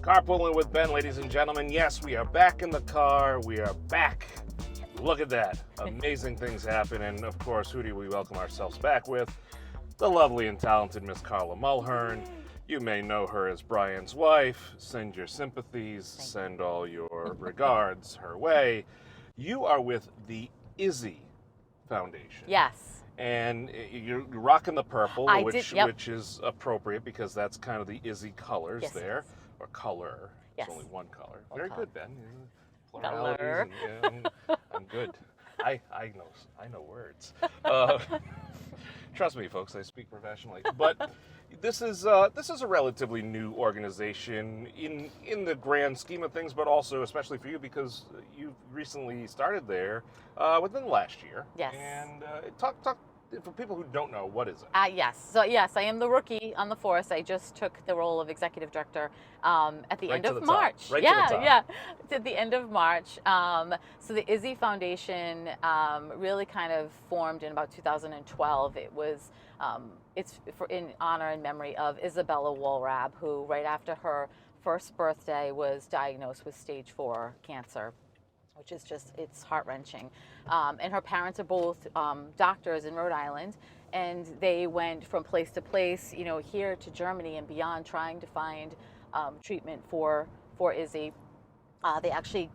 Carpooling with Ben, ladies and gentlemen. Yes, we are back in the car. We are back. Look at that. Amazing things happen. And of course, who do we welcome ourselves back with? The lovely and talented Miss Carla Mulhern. You may know her as Brian's wife. Send your sympathies, send all your regards her way. You are with the Izzy Foundation. Yes. And you're rocking the purple, which is appropriate because that's kind of the Izzy colors there. Or color. Yes. It's only one color. One Very color. good, Ben. Color. I'm good. I know words. Trust me, folks. I speak professionally. But this is a relatively new organization in the grand scheme of things, but also especially for you because you recently started there within the last year. Yes. And talk for people who don't know, what is it? Yes. So yes, I am the rookie on the force. I just took the role of executive director at the end of March. Right to the top. Yeah. At the end of March. So the Izzy Foundation really kind of formed in about 2012. It was it's in honor and memory of Isabella Walrab, who right after her first birthday was diagnosed with stage 4 cancer, which is just, it's heart-wrenching. And her parents are both doctors in Rhode Island, and they went from place to place, here to Germany and beyond, trying to find treatment for Izzy. They actually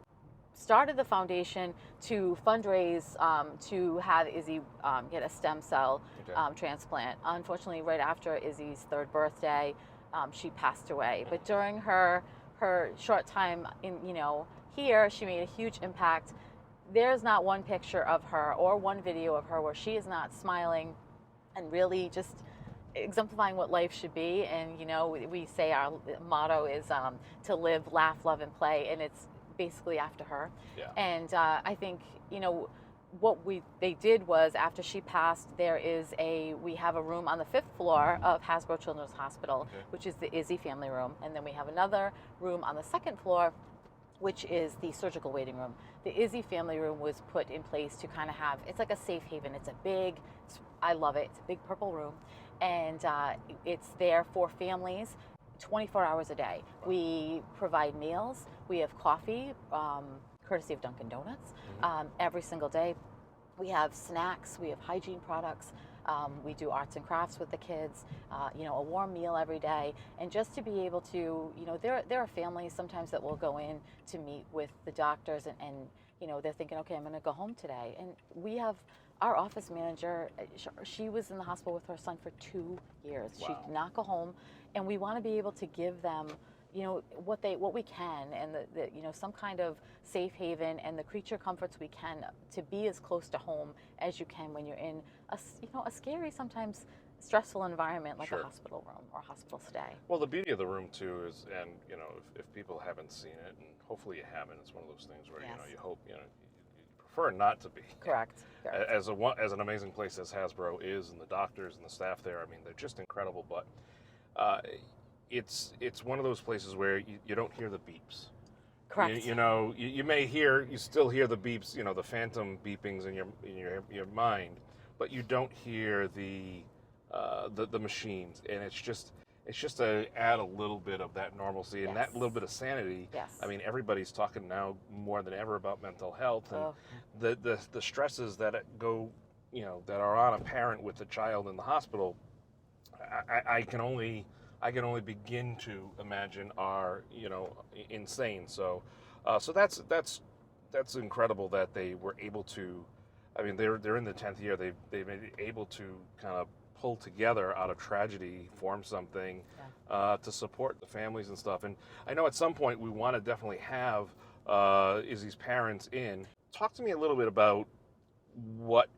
started the foundation to fundraise to have Izzy get a stem cell transplant. Unfortunately, right after Izzy's 3rd birthday, she passed away. But during her short time in, here, she made a huge impact. There's not one picture of her or one video of her where she is not smiling and really just exemplifying what life should be. And we say our motto is to live, laugh, love, and play, and it's basically after her. Yeah. And I think what they did was, after she passed, we have a room on the 5th floor of Hasbro Children's Hospital, which is the Izzy family room, and then we have another room on the 2nd floor, which is the surgical waiting room. The Izzy family room was put in place to kind of have, it's like a safe haven. I love it. It's a big purple room, and it's there for families 24 hours a day. We provide meals. We have coffee, courtesy of Dunkin' Donuts, every single day. We have snacks. We have hygiene products. We do arts and crafts with the kids, a warm meal every day. And just to be able to, there are families sometimes that will go in to meet with the doctors and they're thinking, okay, I'm going to go home today. And we have our office manager, she was in the hospital with her son for 2 years. Wow. She did not go home. And we want to be able to give them what we can, and some kind of safe haven and the creature comforts we can to be as close to home as you can when you're in a scary, sometimes stressful environment like a hospital room or hospital stay. Well, the beauty of the room too is, and if people haven't seen it, and hopefully you haven't, it's one of those things where you hope you prefer not to be. Correct. As an amazing place as Hasbro is, and the doctors and the staff there, I mean, they're just incredible. But it's one of those places where you don't hear the beeps. Correct. You still hear the beeps, the phantom beepings in your mind, but you don't hear the machines, and it's just to add a little bit of that normalcy and that little bit of sanity. Yes. I mean, everybody's talking now more than ever about mental health and the stresses that that are on a parent with a child in the hospital. I can only begin to imagine are insane. So that's incredible that they were able to. I mean, they're in the 10th year. They've been able to kind of pull together out of tragedy, form something to support the families and stuff. And I know at some point we want to definitely have Izzy's parents in. Talk to me a little bit about what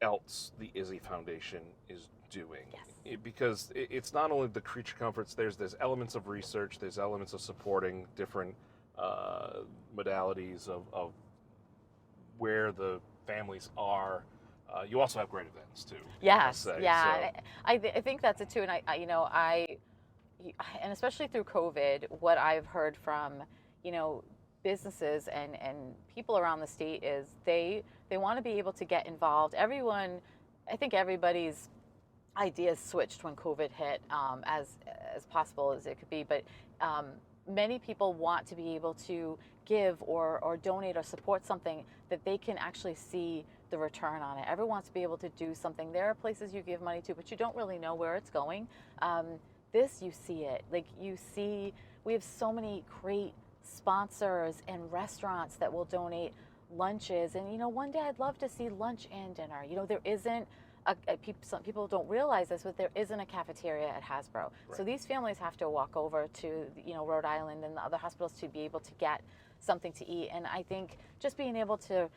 else the Izzy Foundation is doing. Yes. Because it's not only the creature comforts, there's elements of research, there's elements of supporting different modalities of where the families are. You also have great events too. Yes, yeah. So. I think that's it too, and and especially through COVID, what I've heard from businesses and people around the state is they want to be able to get involved. I think everybody's ideas switched when COVID hit, as possible as it could be, but many people want to be able to give or donate or support something that they can actually see the return on it. Everyone wants to be able to do something. There are places you give money to, but you don't really know where it's going. This, you see it. Like, you see, we have so many great sponsors and restaurants that will donate lunches. And, you know, one day I'd love to see lunch and dinner. You know, there isn't some people don't realize this, but there isn't a cafeteria at Hasbro. Right. So these families have to walk over to, you know, Rhode Island and the other hospitals to be able to get something to eat. And I think just being able to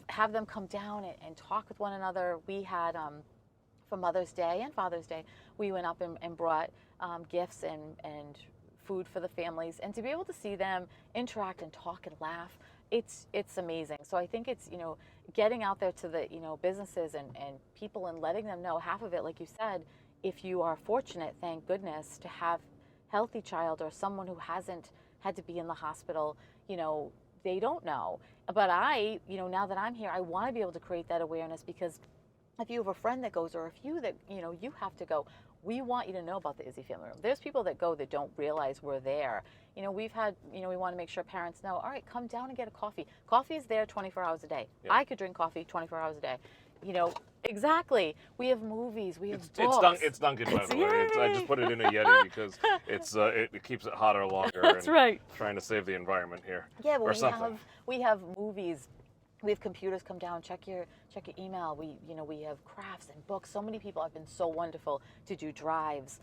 have them come down and talk with one another. We had, for Mother's Day and Father's Day, we went up and brought gifts and food for the families. And to be able to see them interact and talk and laugh, it's amazing. So I think it's, you know, getting out there to the, you know, businesses and people and letting them know. Half of it, like you said, if you are fortunate, thank goodness, to have healthy child or someone who hasn't had to be in the hospital, you know, they don't know. But I, you know, now that I'm here, I want to be able to create that awareness, because if you have a friend that goes, or if you that, you know, you have to go, we want you to know about the Izzy Family Room. There's people that go that don't realize we're there. You know, we've had, you know, we want to make sure parents know, all right, come down and get a coffee. Coffee is there 24 hours a day. Yeah. I could drink coffee 24 hours a day. You know, exactly. We have movies, we have books. It's Dunkin', by the way. I just put it in a Yeti because it keeps it hotter longer. That's right. Trying to save the environment here. Yeah, but we have movies. We have computers. Come down, check your email. We have crafts and books. So many people have been so wonderful to do drives.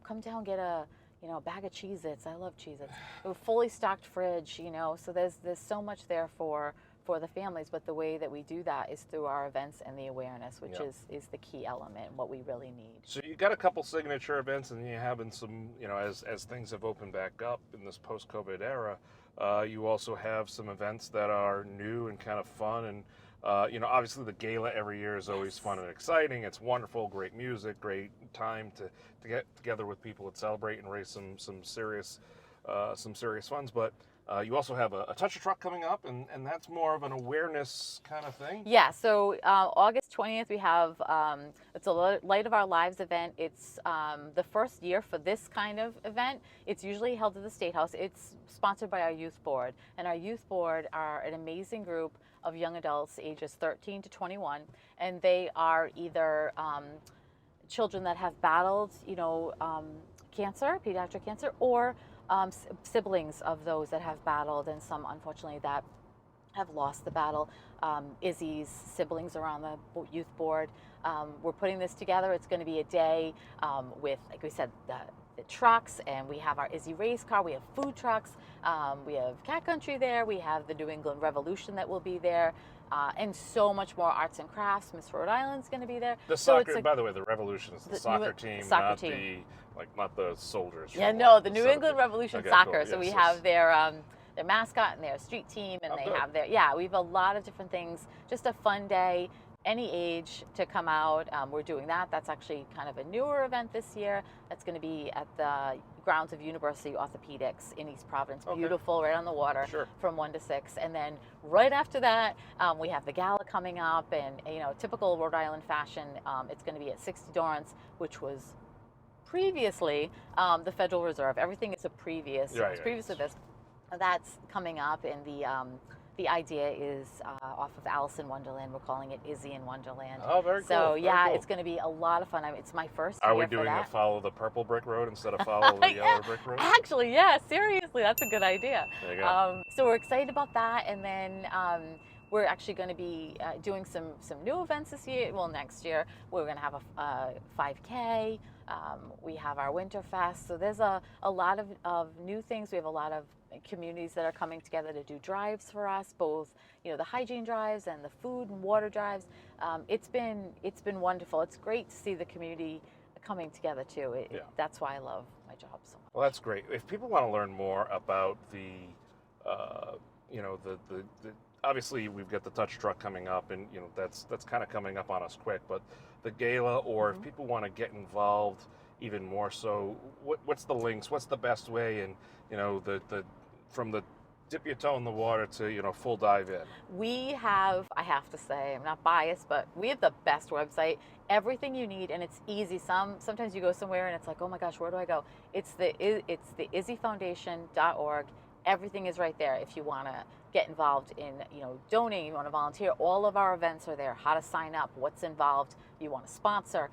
Come down, get a bag of Cheez-Its. I love Cheez-Its. A fully stocked fridge. You know, so there's so much there for the families. But the way that we do that is through our events and the awareness, which is the key element and what we really need. So you got a couple signature events, and you're having some, you know, as things have opened back up in this post-COVID era. You also have some events that are new and kind of fun, and you know, obviously the gala every year is always fun and exciting. It's wonderful, great music, great time to get together with people to celebrate and raise some serious funds. But you also have a touch a truck coming up, and that's more of an awareness kind of thing. Yeah, so August 20th we have, it's a Light of Our Lives event. It's the first year for this kind of event. It's usually held at the State House. It's sponsored by our youth board, and our youth board are an amazing group of young adults ages 13 to 21, and they are either children that have battled, you know, cancer, pediatric cancer, or siblings of those that have battled, and some unfortunately that have lost the battle. Izzy's siblings are on the youth board. We're putting this together. It's going to be a day with, like we said, the trucks, and we have our Izzy race car. We have food trucks. We have Cat Country there. We have the New England Revolution that will be there. And so much more arts and crafts. Miss Rhode Island's going to be there. The soccer, by the way, the Revolution is the soccer team, not the soldiers. Yeah, no, the New England Revolution soccer. Cool. So we have their mascot and their street team, and they have we have a lot of different things. Just a fun day. Any age to come out. We're doing that. That's actually kind of a newer event this year. That's going to be at the grounds of University Orthopedics in East Providence. Okay. Beautiful, right on the water. Sure. From 1 to 6. And then right after that, we have the gala coming up, and you know, typical Rhode Island fashion. It's going to be at 60 Dorrance, which was previously the Federal Reserve. Everything is a previous. Right, it's previous to this. That's coming up, and the idea is off of Alice in Wonderland. We're calling it Izzy in Wonderland. Oh, very cool. So yeah, cool. It's going to be a lot of fun. I mean, it's my first year. Are we doing a follow the purple brick road instead of follow the yellow brick road? Actually, yeah, seriously, that's a good idea. There you go. So we're excited about that, and then we're actually going to be doing some new events this year. Well, next year we're going to have a 5K. We have our Winter Fest. So there's a lot of new things. We have a lot of communities that are coming together to do drives for us, both, you know, the hygiene drives and the food and water drives. It's been wonderful. It's great to see the community coming together too. That's why I love my job so much. Well, that's great. If people want to learn more about the obviously we've got the touch truck coming up, and you know that's kind of coming up on us quick, but the gala, or if people want to get involved even more so, what's the links, what's the best way, and you know, the from the dip your toe in the water to, full dive in? We have, I have to say, I'm not biased, but we have the best website. Everything you need, and it's easy. Sometimes you go somewhere and it's like, oh my gosh, where do I go? It's the IZzyFoundation.org. Everything is right there. If you want to get involved in, donating, you want to volunteer, all of our events are there. How to sign up, what's involved, you want to sponsor,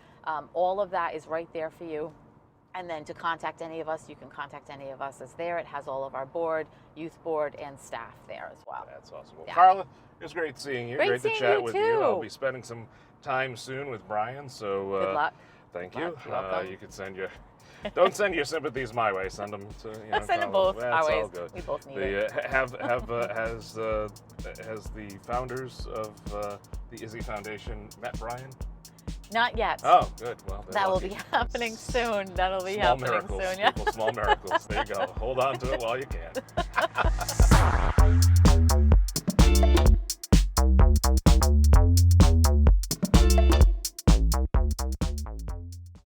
all of that is right there for you. And then to contact any of us, you can contact any of us. It's there. It has all of our board, youth board, and staff there as well. That's awesome. Well, Yeah. Carla, it was great seeing you. Great to seeing chat you with too. you. I'll be spending some time soon with Brian. So Good luck. Thank Good you. luck. You're welcome. You can send your. Don't send your sympathies my way. Send them to. Send them Carla. both That's our all ways. good. We both need it. Has the founders of the Izzy Foundation met Brian? Not yet. Oh, good. Well, they're That will lucky. be happening soon. That'll be Small happening miracles, soon. Yeah. people, small miracles. There you go. Hold on to it while you can.